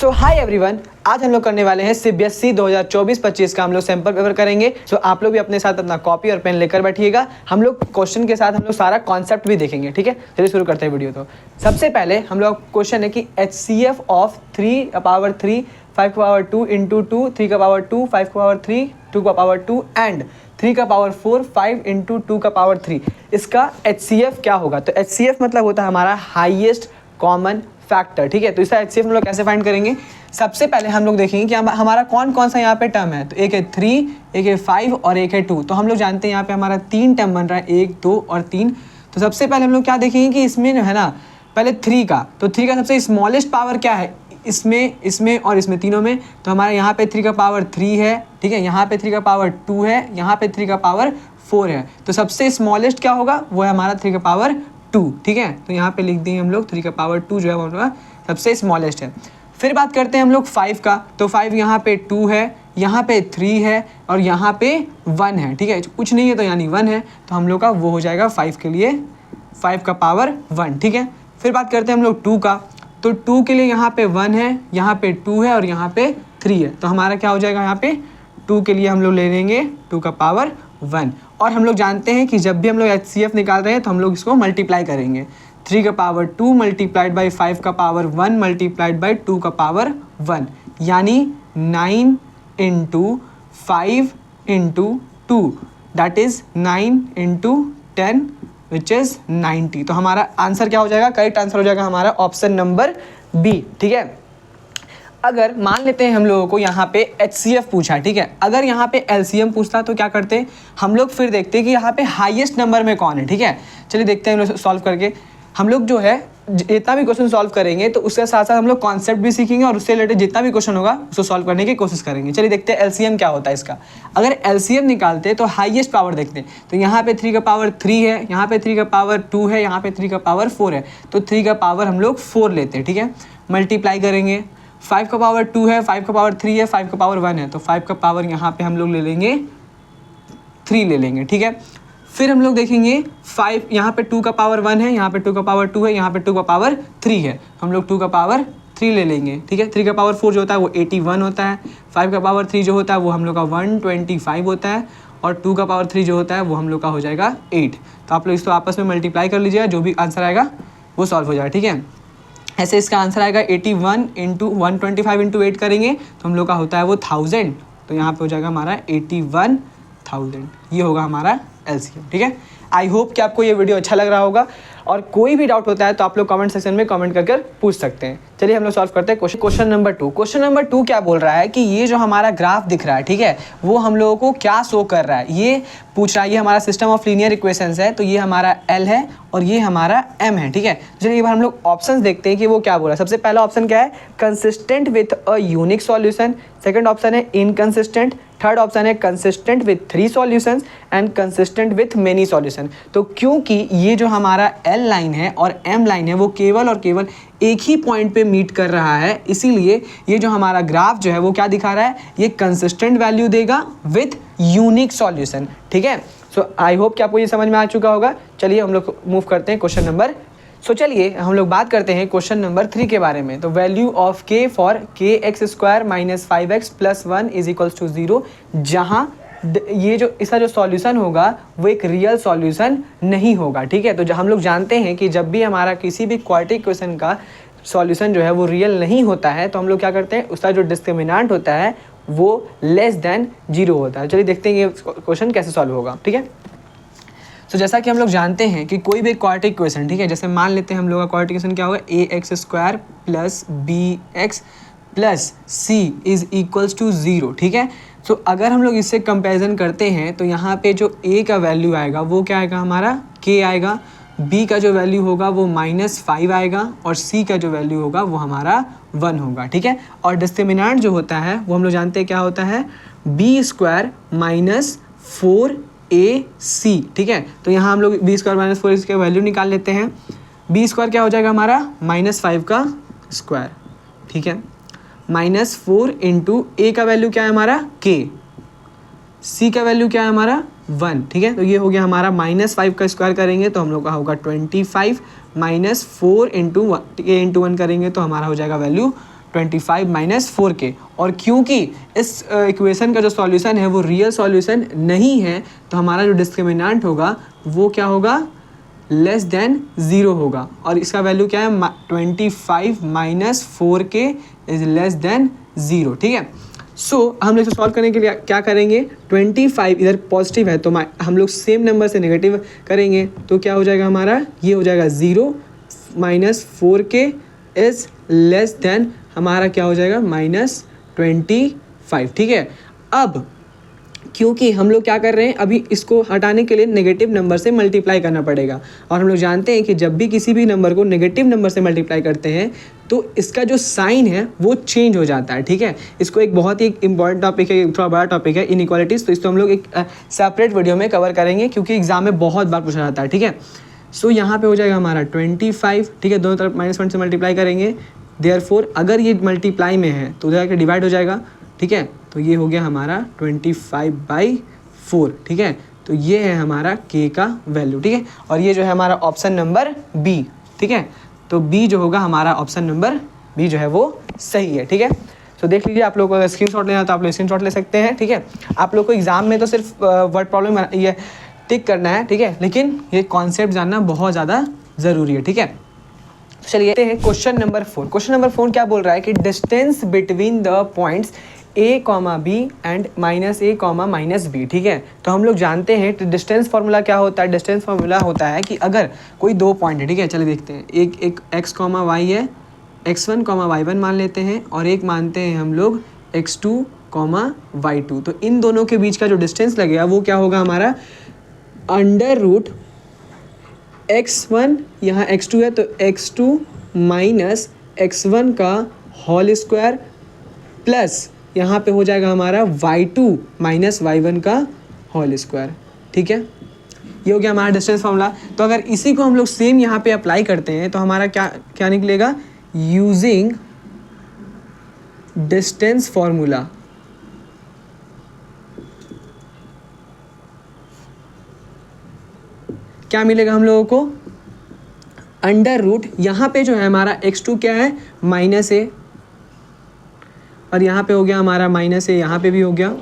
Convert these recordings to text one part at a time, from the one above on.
सो hi everyone, आज हम लोग करने वाले हैं सीबीएसई 2024-25 का हम लोग सैंपल पेपर करेंगे। सो आप लोग भी अपने साथ अपना कॉपी और पेन लेकर बैठिएगा। हम लोग क्वेश्चन के साथ हम लोग सारा कॉन्सेप्ट भी देखेंगे, ठीक है। चलिए शुरू करते हैं वीडियो। तो सबसे पहले हम लोग क्वेश्चन है कि HCF of 3^3 5^2 into 2 3^2 5^3 2^2 and 3^4 5 into 2^3 इसका HCF क्या होगा। तो HCF मतलब होता है हमारा हाईएस्ट कॉमन फैक्टर, ठीक है। तो इसका HCF हम लोग कैसे फाइंड करेंगे। सबसे पहले हम लोग देखेंगे कि हमारा कौन कौन सा यहाँ पे टर्म है। तो एक है 3, एक है 5 और एक है 2। तो हम लोग जानते हैं यहाँ पे हमारा 3 टर्म बन रहा है, 1 2 और 3। तो सबसे पहले हम लोग क्या देखेंगे कि इसमें जो है ना, पहले 3 का, तो 3 का सबसे स्मॉलेस्ट पावर क्या है इसमें और इसमें तीनों में। तो हमारे यहाँ पे 3^3 है, ठीक है। यहाँ पे 3^2 है, यहाँ पे 3^4 है। तो सबसे स्मॉलेस्ट क्या होगा, वो है हमारा 3^2, ठीक है। तो यहाँ पे लिख देंगे हम लोग 3^2 जो है वो हमारा सबसे स्मॉलेस्ट है। फिर बात करते हैं हम लोग 5 का। तो 5 यहाँ पे 2 है, यहाँ पे 3 है और यहाँ पे 1 है, ठीक है। कुछ नहीं है तो यानी 1 है, तो हम लोग का वो हो जाएगा 5 के लिए 5^1, ठीक है। फिर बात करते हैं हम लोग 2 का। तो 2 के लिए यहाँ पे 1 है, यहाँ पे 2 है और यहाँ पे 3 है। तो हमारा क्या हो जाएगा, यहाँ पे 2 के लिए हम लोग ले लेंगे 2^1। और हम लोग जानते हैं कि जब भी हम लोग HCF निकाल रहे हैं तो हम लोग इसको मल्टीप्लाई करेंगे। 3^2 मल्टीप्लाइड बाई 5^1 मल्टीप्लाइड बाई 2^1 यानी 9 into 5 into 2 that is 9 into 10 which is 90। तो हमारा आंसर क्या हो जाएगा, करेक्ट आंसर हो जाएगा हमारा ऑप्शन नंबर बी, ठीक है। अगर मान लेते हैं हम लोगों को यहाँ पे HCF पूछा, ठीक है। अगर यहाँ पे LCM पूछता तो क्या करते हम लोग, फिर देखते हैं कि यहाँ पे हाईएस्ट नंबर में कौन है, ठीक है। चलिए देखते हैं हम लोग सॉल्व करके। हम लोग जो है जितना भी क्वेश्चन सॉल्व करेंगे तो उसके साथ साथ हम लोग कॉन्सेप्ट भी सीखेंगे और उससे रिलेटेड जितना भी क्वेश्चन होगा उसको सॉल्व करने की कोशिश करेंगे। चलिए देखते हैं LCM क्या होता है इसका। अगर LCM निकालते तो हाईएस्ट पावर देखते हैं। तो यहाँ पे 3^3 है, यहाँ पे 3^2 है, यहाँ पे 3^4 है। तो 3 का पावर हम लोग 4 लेते हैं, ठीक है। मल्टीप्लाई करेंगे, 5^2 है, 5^3 है, 5^1 है। तो 5 का पावर यहाँ पे हम लोग ले लेंगे 3 ले लेंगे, ठीक है। फिर हम लोग देखेंगे 5, यहाँ पे 2^1 है, यहाँ पे 2^2 है, यहाँ पे 2^3 है। हम लोग 2^3 ले लेंगे, ठीक है। 3^4 जो होता है वो 81 होता है, 5^3 जो होता है वो हम लोग का 125 होता है और 2^3 जो होता है वो हम लोग का हो जाएगा 8। तो आप लोग इसको आपस में मल्टीप्लाई कर लीजिएगा, जो भी आंसर आएगा वो सॉल्व हो जाएगा, ठीक है। ऐसे इसका आंसर आएगा 81 इंटू 125 इंटू 8 करेंगे तो हम लोग का होता है वो 1000। तो यहाँ पे हो जाएगा हमारा 81,000। ये होगा हमारा LCM, ठीक है। आई होप कि आपको ये वीडियो अच्छा लग रहा होगा और कोई भी डाउट होता है तो आप लोग कमेंट सेक्शन में कमेंट करके पूछ सकते हैं। चलिए हम लोग सॉल्व करते हैं क्वेश्चन नंबर 2। क्वेश्चन नंबर 2 क्या बोल रहा है कि ये जो हमारा ग्राफ दिख रहा है, ठीक है, वो हम लोगों को क्या शो कर रहा है। ये पूछ रहा है, ये हमारा सिस्टम ऑफ लीनियर इक्वेशंस है। तो ये हमारा L है और ये हमारा M है, ठीक है। चलिए एक बार हम लोग ऑप्शन देखते हैं कि वो क्या बोल रहा है। सबसे पहला ऑप्शन क्या है, consistent with a unique solution. Second option है इनकंसिस्टेंट। थर्ड ऑप्शन है consistent with 3 solutions and consistent with many solution. तो क्योंकि ये जो हमारा L लाइन है और M लाइन है वो केवल और केवल एक ही पॉइंट पे मीट कर रहा है, इसीलिए ये जो हमारा ग्राफ जो है वो क्या दिखा रहा है, ये कंसिस्टेंट वैल्यू देगा विथ यूनिक सॉल्यूशन, ठीक है। सो आई होप कि आपको ये समझ में आ चुका होगा। चलिए हम लोग मूव करते हैं क्वेश्चन नंबर। चलिए हम लोग बात करते हैं क्वेश्चन नंबर 3 के बारे में। तो value of k for kx² - 5x + 1 = 0, जहाँ ये जो इसका जो सॉल्यूशन होगा वो एक रियल सॉल्यूशन नहीं होगा, ठीक है। तो हम लोग जानते हैं कि जब भी हमारा किसी भी क्वाड्रेटिक इक्वेशन का सॉल्यूशन जो है वो रियल नहीं होता है तो हम लोग क्या करते हैं, उसका जो डिस्क्रिमिनेंट होता है वो लेस देन 0 होता है। चलिए देखते हैं ये क्वेश्चन कैसे सॉल्व होगा, ठीक है। तो जैसा कि हम लोग जानते हैं कि कोई भी क्वाड्रेटिक इक्वेशन, ठीक है, जैसे मान लेते हैं हम लोग का क्वाड्रेटिक इक्वेशन क्या होगा, ax² + bx + c = 0, ठीक है। तो अगर हम लोग इससे कंपैरिजन करते हैं तो यहाँ पे जो a का वैल्यू आएगा वो क्या आएगा, हमारा k आएगा। b का जो वैल्यू होगा वो -5 आएगा और c का जो वैल्यू होगा वो हमारा 1 होगा, ठीक है। और डिस्क्रिमिनेंट जो होता है वो हम लोग जानते हैं क्या होता है, b² - 4ac, ठीक है। तो यहाँ हम लोग b² - 4 इसके वैल्यू निकाल लेते हैं। b² क्या हो जाएगा हमारा -5 का स्क्वायर, ठीक है, -4 इंटू a का वैल्यू क्या है हमारा k, c का वैल्यू क्या है हमारा 1, ठीक है। तो ये हो गया हमारा -5 का स्क्वायर करेंगे तो हम लोग का होगा 25 -4 इंटू 1 करेंगे तो हमारा हो जाएगा वैल्यू 25 माइनस 4k। और क्योंकि इस इक्वेशन का जो सॉल्यूशन है वो रियल सॉल्यूशन नहीं है, तो हमारा जो डिस्क्रिमिनेंट होगा वो क्या होगा, लेस देन 0 होगा। और इसका वैल्यू क्या है, 25 minus 4k is less than 0। ठीक है, सो हम लोग इसे सॉल्व करने के लिए क्या करेंगे, 25 इधर पॉजिटिव है तो हम लोग सेम नंबर से नेगेटिव करेंगे, तो क्या हो जाएगा हमारा, ये हो जाएगा 0 minus 4k is less than हमारा क्या हो जाएगा, माइनस 25। ठीक है, अब क्योंकि हम लोग क्या कर रहे हैं, अभी इसको हटाने के लिए नेगेटिव नंबर से मल्टीप्लाई करना पड़ेगा। और हम लोग जानते हैं कि जब भी किसी भी नंबर को नेगेटिव नंबर से मल्टीप्लाई करते हैं तो इसका जो साइन है वो चेंज हो जाता है। ठीक है, इसको एक बहुत ही इंपॉर्टेंट टॉपिक है, थोड़ा बड़ा टॉपिक है, इनइक्वालिटीज़, तो इसको हम लोग एक सेपरेट वीडियो में कवर करेंगे क्योंकि एग्जाम में बहुत बार पूछा जाता है। ठीक है, सो यहाँ पे हो जाएगा हमारा 25। ठीक है, दोनों तरफ -1 से मल्टीप्लाई करेंगे, देयरफॉर अगर ये मल्टीप्लाई में है तो उधर के डिवाइड हो जाएगा। ठीक है, तो ये हो गया हमारा 25/4। ठीक है, तो ये है हमारा k का वैल्यू। ठीक है, और ये जो है हमारा ऑप्शन नंबर बी। ठीक है, तो बी जो होगा हमारा ऑप्शन नंबर बी जो है वो सही है। ठीक है, तो देख लीजिए, आप लोग को अगर स्क्रीनशॉट लेना तो आप लोग स्क्रीनशॉट ले सकते हैं। ठीक है, आप लोग को एग्जाम में तो सिर्फ वर्ड प्रॉब्लम ये टिक करना है। ठीक है, लेकिन ये कॉन्सेप्ट जानना बहुत ज़्यादा ज़रूरी है। ठीक है, तो चलिए क्वेश्चन नंबर 4। क्वेश्चन नंबर 4 क्या बोल रहा है कि distance between the points a, b and -a, -b। ठीक है, तो हम लोग जानते हैं कि डिस्टेंस फार्मूला क्या होता है। डिस्टेंस फार्मूला होता है कि अगर कोई दो पॉइंट है, ठीक है, चलिए देखते हैं, एक x, y है, x1, y1 मान लेते हैं, और एक मानते हैं हम लोग x2, y2। तो इन दोनों के बीच का जो डिस्टेंस लगेगा वो क्या होगा हमारा, अंडर रूट x1, यहाँ x2 है तो x2 माइनस x1 का होल स्क्वायर प्लस यहाँ पे हो जाएगा हमारा y2 माइनस y1 का होल स्क्वायर। ठीक है, ये हो गया हमारा डिस्टेंस फार्मूला। तो अगर इसी को हम लोग सेम यहाँ पे अप्लाई करते हैं तो हमारा क्या निकलेगा, यूजिंग डिस्टेंस फार्मूला क्या मिलेगा हम लोगों को, अंडर रूट, यहाँ पे जो है हमारा x2 क्या है, -a, और यहाँ पे हो गया हमारा -a, यहाँ पे भी हो गया,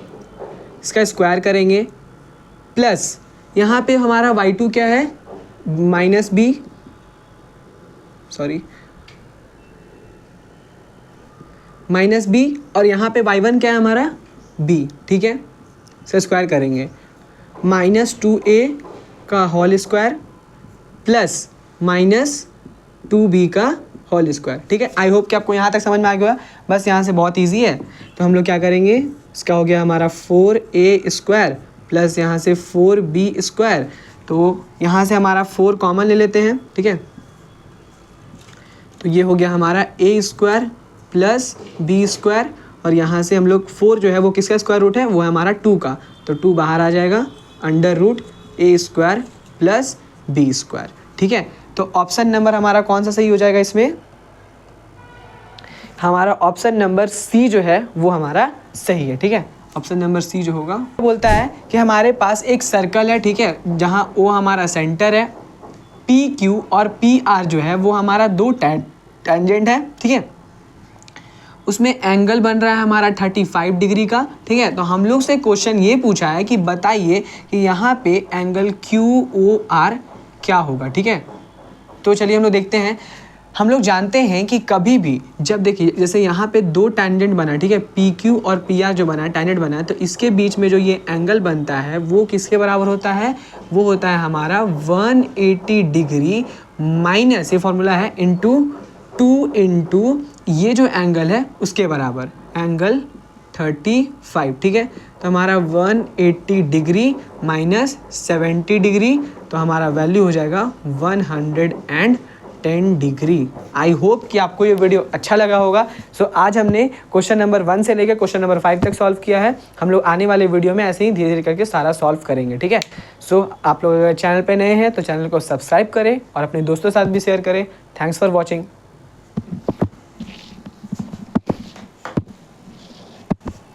इसका स्क्वायर करेंगे, प्लस यहाँ पे हमारा y2 क्या है, -b, सॉरी -b, और यहाँ पे y1 क्या है हमारा, b। ठीक है, इसका स्क्वायर करेंगे, -2a का होल स्क्वायर प्लस -2b का होल स्क्वायर। ठीक है, आई होप कि आपको यहाँ तक समझ में आ गया। बस यहाँ से बहुत इजी है, तो हम लोग क्या करेंगे, इसका हो गया हमारा 4a स्क्वायर प्लस यहाँ से 4b स्क्वायर। तो यहाँ से हमारा 4 कॉमन ले लेते हैं। ठीक है, तो ये हो गया हमारा a square plus b square, और यहाँ से हम लोग 4 जो है वो किसका स्क्वायर रूट है, वो है हमारा 2 का, तो 2 बाहर आ जाएगा, under root a square plus b square. ठीक है, तो ऑप्शन नंबर हमारा कौन सा सही हो जाएगा इसमें, हमारा ऑप्शन नंबर सी जो है वो हमारा सही है। ठीक है, ऑप्शन नंबर सी जो होगा, बोलता है कि हमारे पास एक सर्कल है, ठीक है, जहां ओ हमारा सेंटर है, पी क्यू और पी आर जो है वो हमारा दो टेंजेंट है। ठीक है, उसमें एंगल बन रहा है हमारा 35 डिग्री का। ठीक है, तो हम लोग से क्वेश्चन ये पूछा है कि बताइए कि यहाँ पे एंगल क्यू ओ आर क्या होगा। ठीक है, तो चलिए हम लोग देखते हैं। हम लोग जानते हैं कि कभी भी जब देखिए, जैसे यहाँ पे दो टेंजेंट बना है, ठीक है, पी क्यू और पी आर जो बना है, टेंजेंट बना है, तो इसके बीच में जो ये एंगल बनता है वो किसके बराबर होता है, वो होता है हमारा 180 डिग्री माइनस, ये फॉर्मूला है, इंटू 2 इंटू ये जो एंगल है उसके बराबर, एंगल 35। ठीक है, तो हमारा 180 डिग्री माइनस 70 डिग्री, तो हमारा वैल्यू हो जाएगा 110 डिग्री। आई होप कि आपको ये वीडियो अच्छा लगा होगा। सो आज हमने क्वेश्चन नंबर 1 से लेकर क्वेश्चन नंबर 5 तक सॉल्व किया है। हम लोग आने वाले वीडियो में ऐसे ही धीरे धीरे करके सारा सॉल्व करेंगे। ठीक है, सो आप लोग अगर चैनल पे नए हैं तो चैनल को सब्सक्राइब करें और अपने दोस्तों के साथ भी शेयर करें। Thanks for watching.